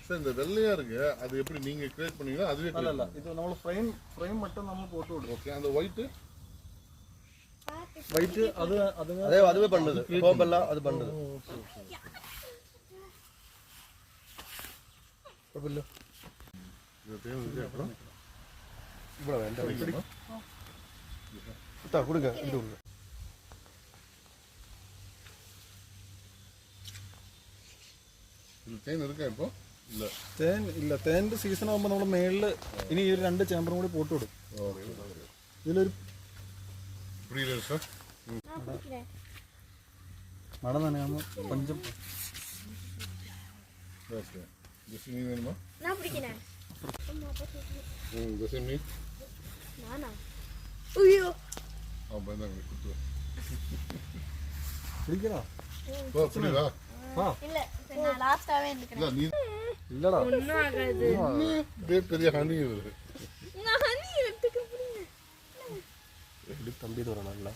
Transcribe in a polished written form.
Sir இந்த வெள்ளையா இருக்கு அது எப்படி நீங்க கிரியேட் பண்ணீங்களா அதுவே இல்ல இது நம்ம ஃப்ரேம் மட்டும் நம்ம போட்டு விடுறோம். ஓகே அந்த ஒயிட் அதுவே பண்ணுது கோம்பெல்லாம் அது பண்ணுது. இது தேவை அப்புறம் இவ்வளவு வேண்டாம் கொடுங்க இது கொடுங்க. தேன் இருக்கா இப்போ ഇല്ല തേൻ്റെ സീസൺ ആകുമ്പോൾ നമ്മൾ മേളിൽ ഇനി ഈ 2 ചേമ്പറും കൂടി പോട്ട് വിടും. ഇതിലൊരു മഴ നനയാകുമ്പോൾ കൊഞ്ചം പിടിക്കണോ? இல்லடா ஒண்ணும் ஆகாது. பெரிய ஹனி வருது. நான் ஹனி எடுத்துக்க போறேன். எப்படி தம்பி தோற நல்லா.